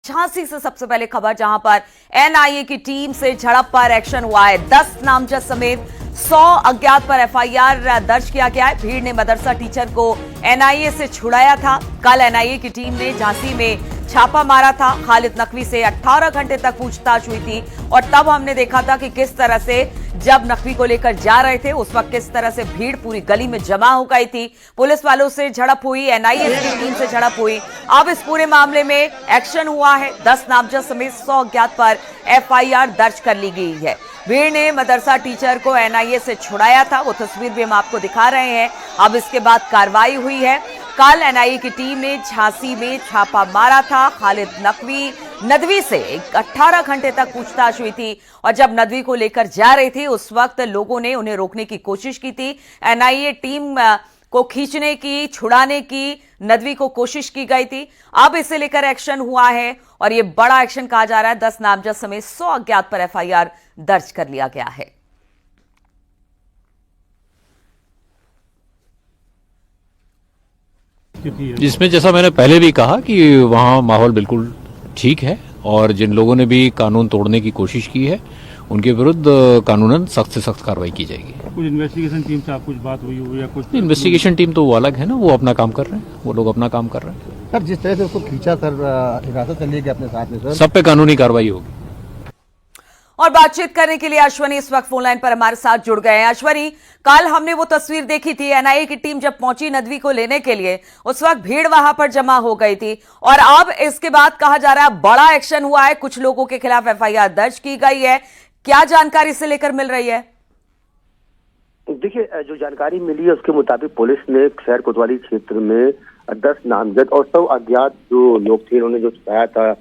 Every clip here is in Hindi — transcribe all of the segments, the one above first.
झांसी से सबसे पहले खबर, जहां पर एनआईए की टीम से झड़प पर एक्शन हुआ है। 10 नामजद समेत 100 अज्ञात पर एफआईआर दर्ज किया गया है। भीड़ ने मदरसा टीचर को एनआईए से छुड़ाया था। कल एनआईए की टीम ने झांसी में छापा मारा था। खालिद नकवी से 18 घंटे तक पूछताछ हुई थी और तब हमने देखा था कि किस तरह से जब नकवी को लेकर जा रहे थे उस वक्त किस तरह से भीड़ पूरी गली में जमा हो गई थी। पुलिस वालों से झड़प हुई, एनआईए की टीम से झड़प हुई। अब इस पूरे मामले में एक्शन हुआ है। 10 नामजद समेत 100 अज्ञात पर एफआईआर दर्ज कर ली गई है। भीड़ ने मदरसा टीचर को एनआईए से छुड़ाया था, वो तस्वीर भी हम आपको दिखा रहे हैं। अब इसके बाद कार्रवाई हुई है। कल एनआईए की टीम ने झांसी में छापा मारा था। खालिद नदवी से 18 घंटे तक पूछताछ हुई थी और जब नदवी को लेकर जा रहे थे उस वक्त लोगों ने उन्हें रोकने की कोशिश की थी। एनआईए टीम को खींचने की, छुड़ाने की नदवी को कोशिश की गई थी। अब इसे लेकर एक्शन हुआ है और यह बड़ा एक्शन कहा जा रहा है। 10 नामजद समेत 100 अज्ञात पर एफआईआर दर्ज कर लिया गया है। जिसमें जैसा मैंने पहले भी कहा कि वहाँ माहौल बिल्कुल ठीक है और जिन लोगों ने भी कानून तोड़ने की कोशिश की है उनके विरुद्ध कानूनन सख्त से सख्त कार्रवाई की जाएगी। कुछ इन्वेस्टिगेशन टीम से आप कुछ बात हुई हो या कुछ? इन्वेस्टिगेशन टीम तो वो अलग है ना, वो अपना काम कर रहे हैं, वो लोग अपना काम कर रहे हैं। सर, जिस तरह से उसको खींचा सर, हिरासत में लेके अपने साथ में सर, सब पे कानूनी कार्रवाई होगी। और बातचीत करने के लिए अश्वनी इस वक्त फोन लाइन पर हमारे साथ जुड़ गए हैं। अश्वनी, कल हमने वो तस्वीर देखी थी, एनआईए की टीम जब पहुंची नदवी को लेने के लिए उस वक्त भीड़ वहां पर जमा हो गई थी और अब इसके बाद कहा जा रहा है बड़ा एक्शन हुआ है, कुछ लोगों के खिलाफ एफआईआर दर्ज की गई है। क्या जानकारी इसे लेकर मिल रही है? देखिए, जो जानकारी मिली है उसके मुताबिक पुलिस ने शहर कोतवाली क्षेत्र में 10 नामजद और 100 अज्ञात जो लोग थे, उन्होंने जो छुड़ाया था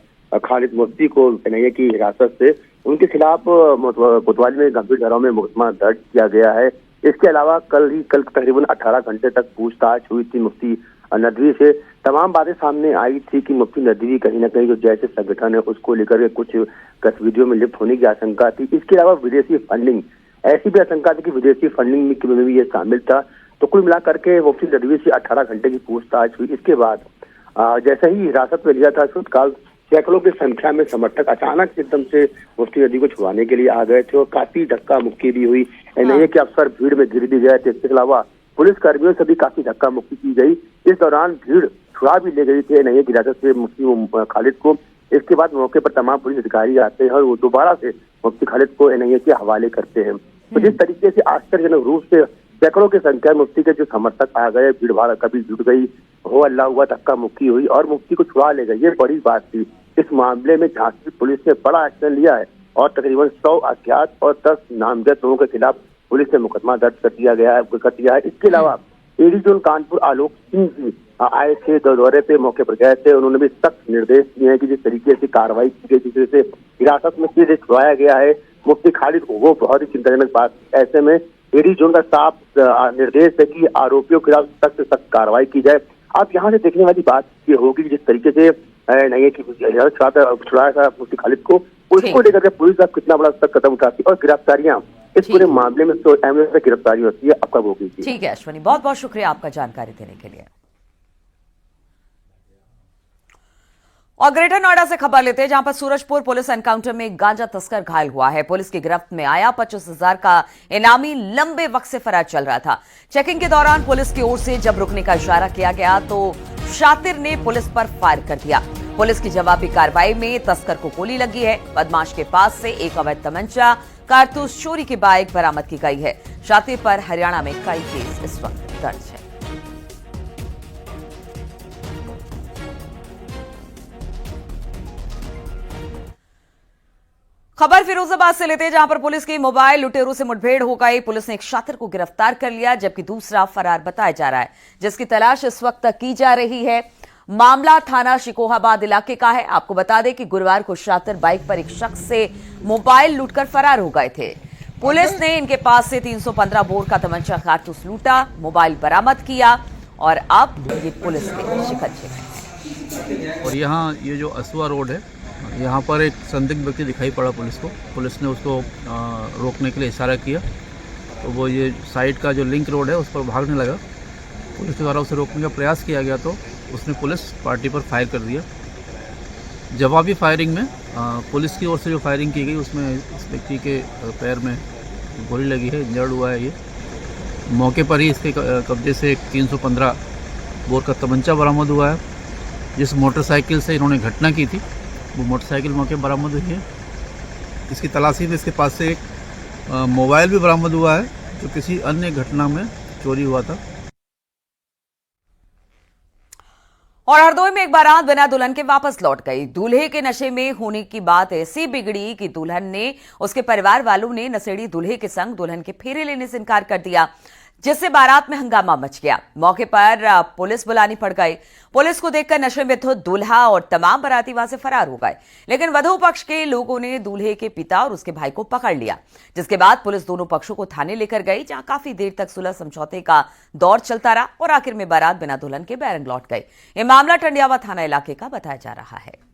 खालिद मुफ्ती को एनआईए की हिरासत से, उनके खिलाफ कोतवाली में गंभीर धाराओं में मुकदमा दर्ज किया गया है। इसके अलावा कल तकरीबन 18 घंटे तक पूछताछ हुई थी मुफ्ती नदवी से। तमाम बातें सामने आई थी कि मुफ्ती नदवी कहीं ना कहीं जो जैसे संगठन है उसको लेकर कुछ गतिविधियों में लिप्त होने की आशंका थी। इसके अलावा विदेशी फंडिंग, ऐसी भी आशंका थी कि विदेशी फंडिंग में भी ये शामिल था। तो कुल मिलाकर के मुफ्ती नदवी से 18 घंटे की पूछताछ हुई। इसके बाद जैसे ही हिरासत में लिया था तत्काल सैकड़ों की संख्या में समर्थक अचानक एकदम से मुफ्ती नदवी को छुड़ाने के लिए आ गए थे और काफी धक्का मुक्की भी हुई। एनआईए के अफसर भीड़ में गिर भी गए थे। इसके अलावा पुलिस कर्मियों से भी काफी धक्का मुक्की की गई। इस दौरान भीड़ छुड़ा भी ले गई थी एनआईए की हिरासत से मुफ्ती खालिद को। इसके बाद मौके पर तमाम पुलिस अधिकारी आते हैं और वो दोबारा से मुफ्ती खालिद को एनआईए के हवाले करते हैं। तो जिस तरीके से आश्चर्यजनक रूप से सैकड़ों की संख्या मुफ्ती के जो समर्थक आ गए, भीड़ भाड़ कभी जुट गई, हो अल्लाह हुआ, धक्का मुक्की हुई और मुफ्ती को छुड़ा ले गए, ये बड़ी बात थी। इस मामले में झांसी पुलिस ने बड़ा एक्शन लिया है और तकरीबन 100 अज्ञात और 10 नामजद लोगों के खिलाफ पुलिस ने मुकदमा दर्ज कर दिया है। इसके अलावा एडी जोन कानपुर आलोक सिंह जी आए थे, दौरे पे मौके पर गए थे। उन्होंने भी सख्त निर्देश दिए हैं कि जिस तरीके से कार्रवाई की गई, जिस तरह से हिरासत में सीधे छुड़ाया गया है मुफ्ती खालिद को, वो बहुत ही चिंताजनक बात। ऐसे में एडी जोन का साफ निर्देश है कि आरोपियों के खिलाफ सख्त से सख्त कार्रवाई की जाए। अब यहाँ से देखने वाली बात ये होगी जिस तरीके से एनआईए की छुड़ाया था मुफ्ती खालिद को, उसको लेकर के पुलिस अब कितना बड़ा सख्त कदम उठाती है और गिरफ्तारियां इस पूरे मामले में तो गिरफ्तारी होती है। आपका वो कीजिए। ठीक है अश्वनी, बहुत बहुत शुक्रिया आपका जानकारी देने के लिए। और ग्रेटर नोएडा से खबर लेते हैं, जहां पर सूरजपुर पुलिस एनकाउंटर में गांजा तस्कर घायल हुआ है। पुलिस की गिरफ्त में आया 25,000 का इनामी लंबे वक्त से फरार चल रहा था। चेकिंग के दौरान पुलिस की ओर से जब रुकने का इशारा किया गया तो शातिर ने पुलिस पर फायर कर दिया। पुलिस की जवाबी कार्रवाई में तस्कर को गोली लगी है। बदमाश के पास से एक अवैध तमंचा, कारतूस, चोरी की बाइक बरामद की गई है। शातिर पर हरियाणा में कई केस इस वक्त दर्ज है। खबर फिरोजाबाद से लेते हैं, जहां पर पुलिस की मोबाइल लुटेरों से मुठभेड़ हो गई। पुलिस ने एक शातिर को गिरफ्तार कर लिया जबकि दूसरा फरार बताया जा रहा है, जिसकी तलाश इस वक्त तक की जा रही है। मामला थाना शिकोहाबाद इलाके का है। आपको बता दें कि गुरुवार को शातिर बाइक पर एक शख्स से मोबाइल लूटकर फरार हो गए थे। पुलिस ने इनके पास से 315 बोर का तमंचा, कारतूस लूटा, मोबाइल बरामद किया और अब ये पुलिस के शिकंजे में। और यहाँ ये जो असुआ रोड है, यहाँ पर एक संदिग्ध व्यक्ति दिखाई पड़ा पुलिस को। पुलिस ने उसको रोकने के लिए इशारा किया तो वो ये साइड का जो लिंक रोड है उस पर भागने लगा। पुलिस के द्वारा उसे रोकने का प्रयास किया गया तो उसने पुलिस पार्टी पर फायर कर दिया जवाबी फायरिंग में पुलिस की ओर से जो फायरिंग की गई उसमें इस व्यक्ति के पैर में गोली लगी है, इंजर्ड हुआ है ये। मौके पर ही इसके कब्जे से एक 315 बोर का तमंचा बरामद हुआ है। जिस मोटरसाइकिल से इन्होंने घटना की थी वो मोटरसाइकिल मौके बरामद हुई है। इसकी तलाशी में इसके पास से एक मोबाइल भी बरामद हुआ है जो किसी अन्य घटना में चोरी हुआ था। और हरदोई में एक बारात बिना दुल्हन के वापस लौट गई। दूल्हे के नशे में होने की बात ऐसी बिगड़ी कि दुल्हन ने, उसके परिवार वालों ने नशेड़ी दूल्हे के संग दुल्हन के फेरे लेने से इनकार कर दिया, जिससे बारात में हंगामा मच गया। मौके पर पुलिस बुलानी पड़ गई। पुलिस को देखकर नशे में धुत दूल्हा और तमाम बाराती वहां से फरार हो गए, लेकिन वधू पक्ष के लोगों ने दूल्हे के पिता और उसके भाई को पकड़ लिया, जिसके बाद पुलिस दोनों पक्षों को थाने लेकर गई, जहां काफी देर तक सुलह समझौते का दौर चलता रहा और आखिर में बारात बिना दुल्हन के बैरंग लौट गई। यह मामला टंडियावा थाना इलाके का बताया जा रहा है।